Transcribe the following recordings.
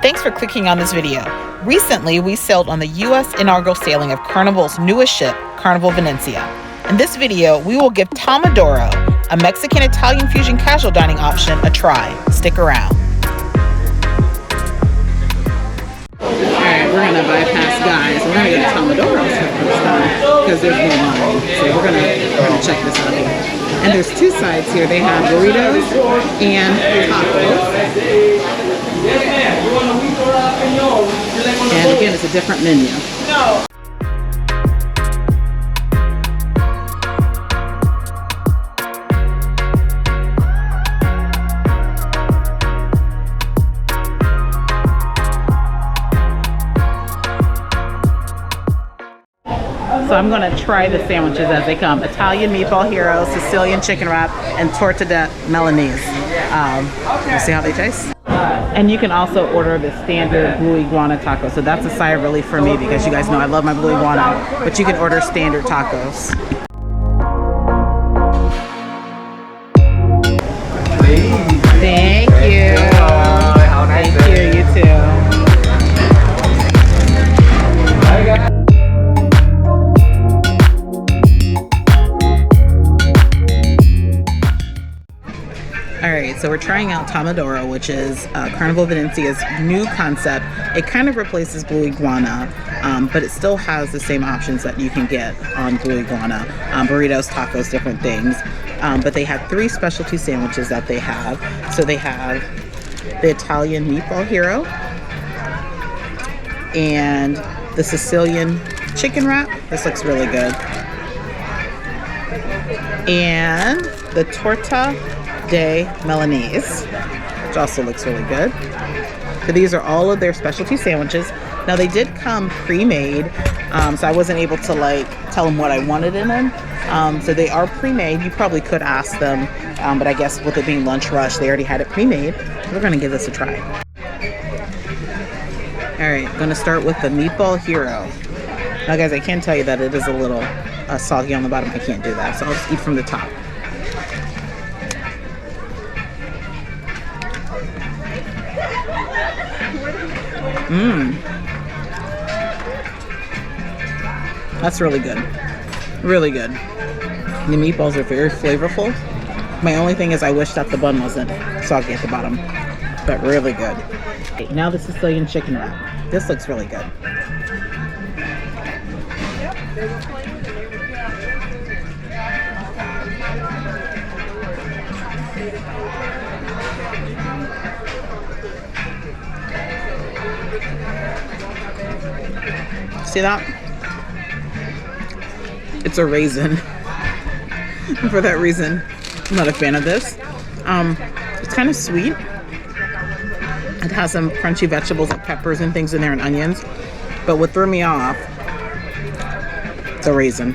Thanks for clicking on this video. Recently, we sailed on the U.S. inaugural sailing of Carnival's newest ship, Carnival Venezia. In this video, we will give TOMODORO, a Mexican-Italian fusion casual dining option, a try. Stick around. Alright, we're going to bypass guys. We're going to go to Tomodoro's for the first time because there's no line. So we're going to check this out here. And there's two sides here. They have burritos and tacos. And again, it's a different menu. So I'm going to try the sandwiches as they come. Italian meatball hero, Sicilian chicken wrap, and torta de Milanese. We'll see how they taste. And you can also order the standard Blue Iguana taco. So that's a sigh of relief for me because you guys know I love my Blue Iguana. But you can order standard tacos. Thank you. Thank you, you too. Alright, so we're trying out Tomodoro, which is Carnival Venezia's new concept. It kind of replaces Blue Iguana, but it still has the same options that you can get on Blue Iguana. Burritos, tacos, different things. But they have three specialty sandwiches that they have. So they have the Italian meatball hero and the Sicilian chicken wrap. This looks really good. And the torta de Milanese, which also looks really good. So these are all of their specialty sandwiches. Now they did come pre-made, so I wasn't able to tell them what I wanted in them. So they are pre-made. You probably could ask them, but I guess with it being lunch rush, they already had it pre-made. We're gonna give this a try. All right, gonna start with the meatball hero. Now guys, I can tell you that it is a little soggy on the bottom. I can't do that, so I'll just eat from the top. That's really good. Really good. The meatballs are very flavorful. My only thing is I wish that the bun wasn't soggy at the bottom, but really good. Okay, now the Sicilian chicken wrap. This looks really good. See that? It's a raisin. For that reason, I'm not a fan of this. It's kind of sweet. It has some crunchy vegetables like peppers and things in there and onions. But what threw me off, it's a raisin.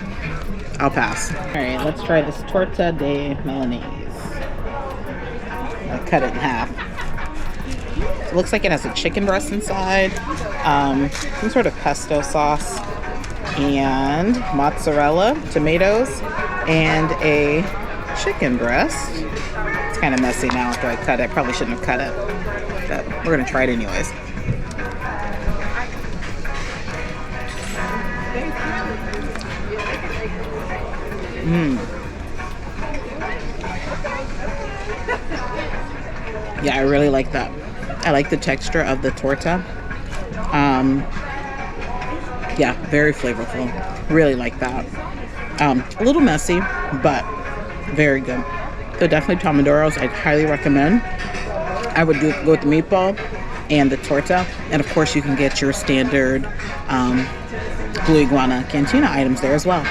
I'll pass. Alright, let's try this torta de Milanese. I cut it in half. It looks like it has a chicken breast inside, some sort of pesto sauce, and mozzarella, tomatoes, and a chicken breast. It's kind of messy now after I cut it. I probably shouldn't have cut it, but we're going to try it anyways. Yeah, I really like that. I like the texture of the torta. Yeah, very flavorful. Really like that. A little messy, but very good. So definitely Tomodoro's, I'd highly recommend. I would go with the meatball and the torta. And of course you can get your standard Blue Iguana Cantina items there as well.